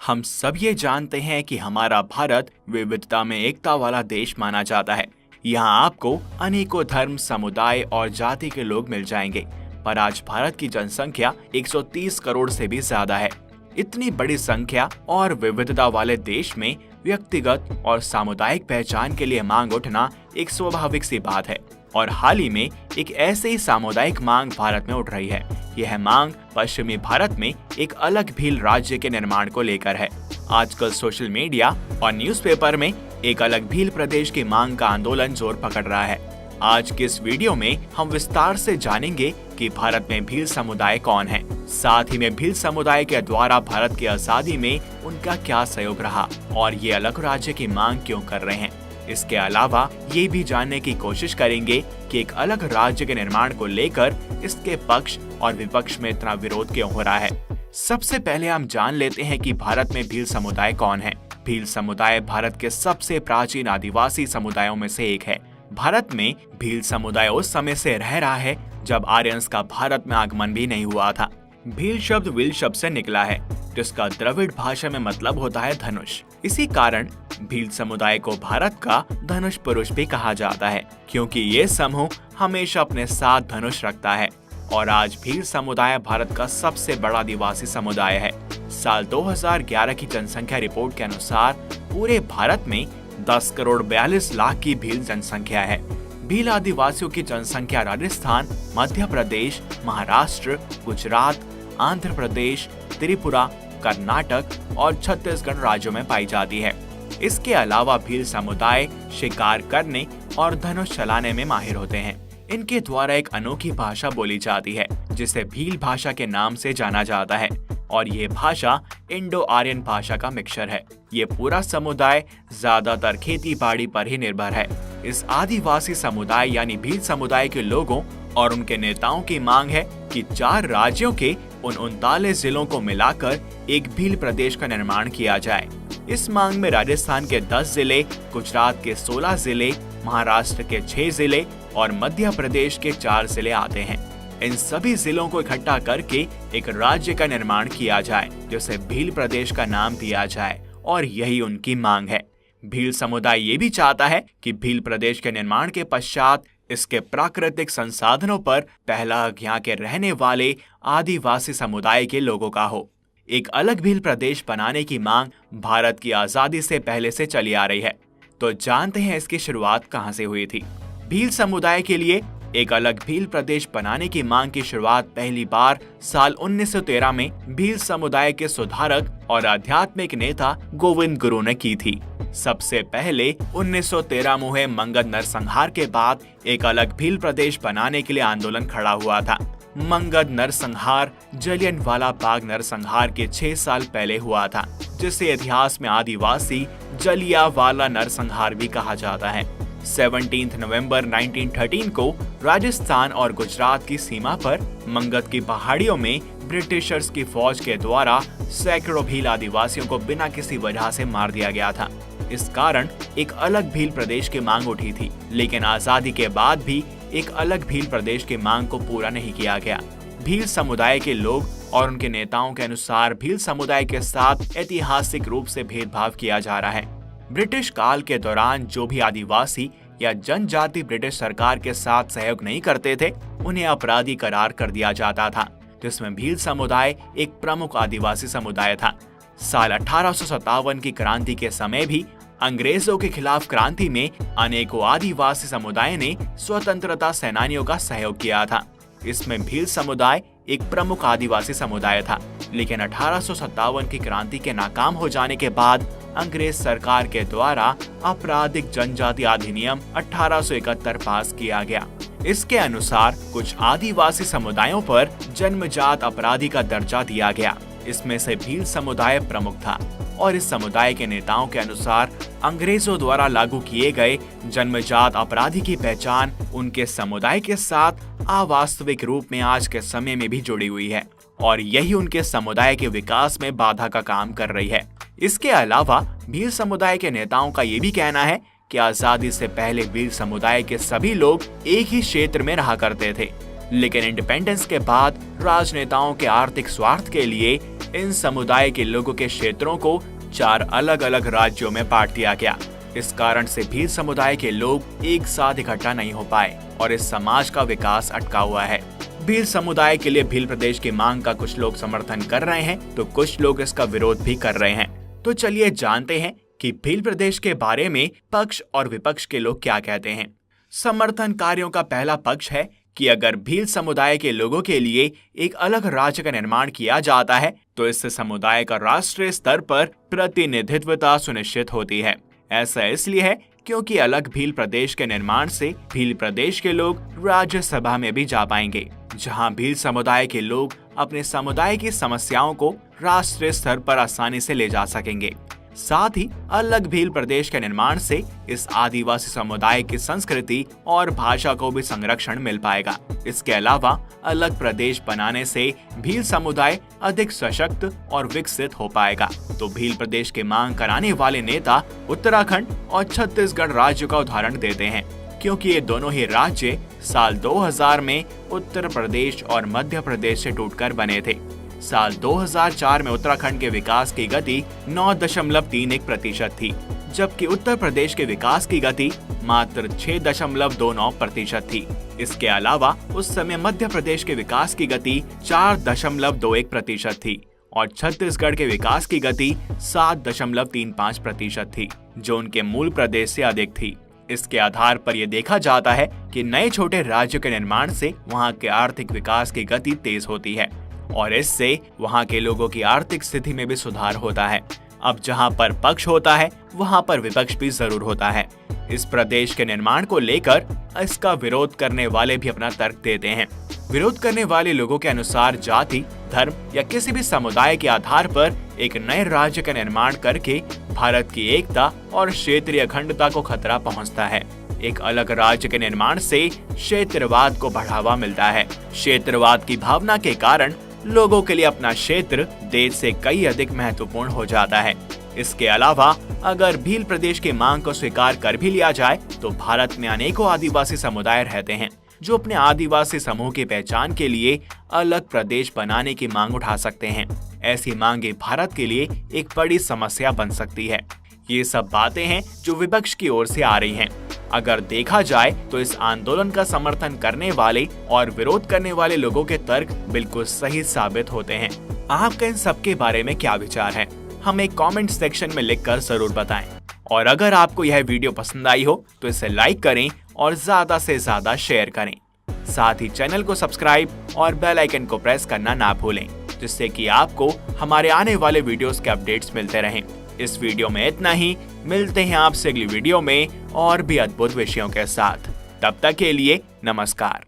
हम सब ये जानते हैं कि हमारा भारत विविधता में एकता वाला देश माना जाता है। यहाँ आपको अनेकों धर्म, समुदाय और जाति के लोग मिल जाएंगे। पर आज भारत की जनसंख्या 130 करोड़ से भी ज्यादा है। इतनी बड़ी संख्या और विविधता वाले देश में व्यक्तिगत और सामुदायिक पहचान के लिए मांग उठना एक स्वाभाविक सी बात है। और हाल ही में एक ऐसे ही सामुदायिक मांग भारत में उठ रही है। यह मांग पश्चिमी भारत में एक अलग भील राज्य के निर्माण को लेकर है। आजकल सोशल मीडिया और न्यूज़पेपर में एक अलग भील प्रदेश की मांग का आंदोलन जोर पकड़ रहा है। आज के इस वीडियो में हम विस्तार से जानेंगे कि भारत में भील समुदाय कौन है, साथ ही में भील समुदाय के द्वारा भारत की आजादी में उनका क्या सहयोग रहा और ये अलग राज्य की मांग क्यों कर रहे हैं। इसके अलावा ये भी जानने की कोशिश करेंगे कि एक अलग राज्य के निर्माण को लेकर इसके पक्ष और विपक्ष में इतना विरोध क्यों हो रहा है। सबसे पहले हम जान लेते हैं कि भारत में भील समुदाय कौन है। भील समुदाय भारत के सबसे प्राचीन आदिवासी समुदायों में से एक है। भारत में भील समुदाय उस समय से रह रहा है जब आर्यंस का भारत में आगमन भी नहीं हुआ था। भील शब्द विल शब्द से निकला है, जिसका द्रविड़ भाषा में मतलब होता है धनुष। इसी कारण भील समुदाय को भारत का धनुष पुरुष भी कहा जाता है, क्योंकि ये समूह हमेशा अपने साथ धनुष रखता है। और आज भील समुदाय भारत का सबसे बड़ा आदिवासी समुदाय है। साल 2011 की जनसंख्या रिपोर्ट के अनुसार पूरे भारत में 10 करोड़ 42 लाख की भील जनसंख्या है। भील आदिवासियों की जनसंख्या राजस्थान, मध्य प्रदेश, महाराष्ट्र, गुजरात, आंध्र प्रदेश, त्रिपुरा, कर्नाटक और छत्तीसगढ़ राज्यों में पाई जाती है। इसके अलावा भील समुदाय शिकार करने और धनुष चलाने में माहिर होते हैं। इनके द्वारा एक अनोखी भाषा बोली जाती है, जिसे भील भाषा के नाम से जाना जाता है। और ये भाषा इंडो आर्यन भाषा का मिक्सचर है। ये पूरा समुदाय ज्यादातर खेती बाड़ी पर ही निर्भर है। इस आदिवासी समुदाय यानी भील समुदाय के लोगों और उनके नेताओं की मांग है कि 4 राज्यों के उन 39 जिलों को मिलाकर एक भील प्रदेश का निर्माण किया जाए। इस मांग में राजस्थान के 10 जिले, गुजरात के 16 जिले, महाराष्ट्र के 6 जिले और मध्य प्रदेश के 4 जिले आते हैं। इन सभी जिलों को इकट्ठा करके एक राज्य का निर्माण किया जाए, जिसे भील प्रदेश का नाम दिया जाए, और यही उनकी मांग है। भील समुदाय ये भी चाहता है कि भील प्रदेश के निर्माण के पश्चात इसके प्राकृतिक संसाधनों पर पहला हक यहाँ के रहने वाले आदिवासी समुदाय के लोगों का हो। एक अलग भील प्रदेश बनाने की मांग भारत की आजादी से पहले से चली आ रही है। तो जानते हैं इसकी शुरुआत कहां से हुई थी। भील समुदाय के लिए एक अलग भील प्रदेश बनाने की मांग की शुरुआत पहली बार साल 1913 में भील समुदाय के सुधारक और आध्यात्मिक नेता गोविंद गुरु ने की थी। सबसे पहले 1913 में हुए मंगध नरसंहार के बाद एक अलग भील प्रदेश बनाने के लिए आंदोलन खड़ा हुआ था। मंगध नरसंहार जलियांवाला बाग नरसंहार के 6 साल पहले हुआ था, जिसे इतिहास में आदिवासी जलियांवाला नरसंहार भी कहा जाता है। 17 नवंबर 1913 को राजस्थान और गुजरात की सीमा पर मंगध की पहाड़ियों में ब्रिटिशर्स की फौज के द्वारा सैकड़ों भील आदिवासियों को बिना किसी वजह से मार दिया गया था। इस कारण एक अलग भील प्रदेश की मांग उठी थी, लेकिन आजादी के बाद भी एक अलग भील प्रदेश की मांग को पूरा नहीं किया गया। भील समुदाय के लोग और उनके नेताओं के अनुसार भील समुदाय के साथ ऐतिहासिक रूप से भेदभाव किया जा रहा है। ब्रिटिश काल के दौरान जो भी आदिवासी या जनजाति ब्रिटिश सरकार के साथ सहयोग नहीं करते थे, उन्हें अपराधी करार कर दिया जाता था, जिसमें भील समुदाय एक प्रमुख आदिवासी समुदाय था। साल 1857 की क्रांति के समय भी अंग्रेजों के खिलाफ क्रांति में अनेकों आदिवासी समुदाय ने स्वतंत्रता सेनानियों का सहयोग किया था। इसमें भील समुदाय एक प्रमुख आदिवासी समुदाय था, लेकिन 1857 की क्रांति के नाकाम हो जाने के बाद अंग्रेज सरकार के द्वारा आपराधिक जनजाति अधिनियम 1871 पास किया गया। इसके अनुसार कुछ आदिवासी समुदायों पर जन्मजात अपराधी का दर्जा दिया गया। इसमें से भील समुदाय प्रमुख था और इस समुदाय के नेताओं के अनुसार अंग्रेजों द्वारा लागू किए गए जन्मजात अपराधी की पहचान उनके समुदाय के साथ अवास्तविक रूप में आज के समय में भी जुड़ी हुई है और यही उनके समुदाय के विकास में बाधा का काम कर रही है। इसके अलावा भील समुदाय के नेताओं का ये भी कहना है कि आजादी से पहले भील समुदाय के सभी लोग एक ही क्षेत्र में रहा करते थे। लेकिन इंडिपेंडेंस के बाद राजनेताओं के आर्थिक स्वार्थ के लिए इन समुदाय के लोगों के क्षेत्रों को 4 अलग-अलग राज्यों में बांट दिया गया। इस कारण से भील समुदाय के लोग एक साथ इकट्ठा नहीं हो पाए और इस समाज का विकास अटका हुआ है। भील समुदाय के लिए भील प्रदेश की मांग का कुछ लोग समर्थन कर रहे हैं तो कुछ लोग इसका विरोध भी कर रहे हैं। तो चलिए जानते हैं कि भील प्रदेश के बारे में पक्ष और विपक्ष के लोग क्या कहते हैं। समर्थनकारियों का पहला पक्ष है कि अगर भील समुदाय के लोगों के लिए एक अलग राज्य का निर्माण किया जाता है तो इससे समुदाय का राष्ट्रीय स्तर पर प्रतिनिधित्वता सुनिश्चित होती है। ऐसा इसलिए है क्योंकि अलग भील प्रदेश के निर्माण से भील प्रदेश के लोग राज्यसभा में भी जा पाएंगे, जहां भील समुदाय के लोग अपने समुदाय की समस्याओं को राष्ट्रीय स्तर पर आसानी से ले जा सकेंगे। साथ ही अलग भील प्रदेश के निर्माण से इस आदिवासी समुदाय की संस्कृति और भाषा को भी संरक्षण मिल पाएगा। इसके अलावा अलग प्रदेश बनाने से भील समुदाय अधिक सशक्त और विकसित हो पाएगा। तो भील प्रदेश की मांग कराने वाले नेता उत्तराखंड और छत्तीसगढ़ राज्य का उदाहरण देते हैं, क्योंकि ये दोनों ही राज्य साल 2000 में उत्तर प्रदेश और मध्य प्रदेश से टूटकर बने थे। साल 2004 में उत्तराखंड के विकास की गति 9.31% थी, जबकि उत्तर प्रदेश के विकास की गति मात्र 6.29% थी। इसके अलावा उस समय मध्य प्रदेश के विकास की गति 4.21% थी और छत्तीसगढ़ के विकास की गति 7.35% थी, जो उनके मूल प्रदेश से अधिक थी। इसके आधार पर यह देखा जाता है कि नए छोटे राज्य के निर्माण से वहां के आर्थिक विकास की गति तेज होती है और इससे वहां के लोगों की आर्थिक स्थिति में भी सुधार होता है। अब जहां पर पक्ष होता है वहां पर विपक्ष भी जरूर होता है। इस प्रदेश के निर्माण को लेकर इसका विरोध करने वाले भी अपना तर्क देते हैं। विरोध करने वाले लोगों के अनुसार जाति, धर्म या किसी भी समुदाय के आधार पर एक नए राज्य का निर्माण करके भारत की एकता और क्षेत्रीय अखंडता को खतरा पहुंचता है। एक अलग राज्य के निर्माण से क्षेत्रवाद को बढ़ावा मिलता है। क्षेत्रवाद की भावना के कारण लोगों के लिए अपना क्षेत्र देश से कई अधिक महत्वपूर्ण हो जाता है। इसके अलावा अगर भील प्रदेश की मांग को स्वीकार कर भी लिया जाए तो भारत में अनेकों आदिवासी समुदाय रहते हैं जो अपने आदिवासी समूह की पहचान के लिए अलग प्रदेश बनाने की मांग उठा सकते हैं। ऐसी मांगे भारत के लिए एक बड़ी समस्या बन सकती है। ये सब बातें हैं जो विपक्ष की ओर से आ रही हैं। अगर देखा जाए तो इस आंदोलन का समर्थन करने वाले और विरोध करने वाले लोगों के तर्क बिल्कुल सही साबित होते हैं। आपका इन सब के बारे में क्या विचार है, हमें कमेंट सेक्शन में लिखकर जरूर बताएं। और अगर आपको यह वीडियो पसंद आई हो तो इसे लाइक करें और ज्यादा से ज्यादा शेयर करें। साथ ही चैनल को सब्सक्राइब और बेल आइकन को प्रेस करना ना भूलें, जिससे कि आपको हमारे आने वाले वीडियोस के अपडेट्स मिलते रहें। इस वीडियो में इतना ही। मिलते हैं आपसे अगली वीडियो में और भी अद्भुत विषयों के साथ। तब तक के लिए नमस्कार।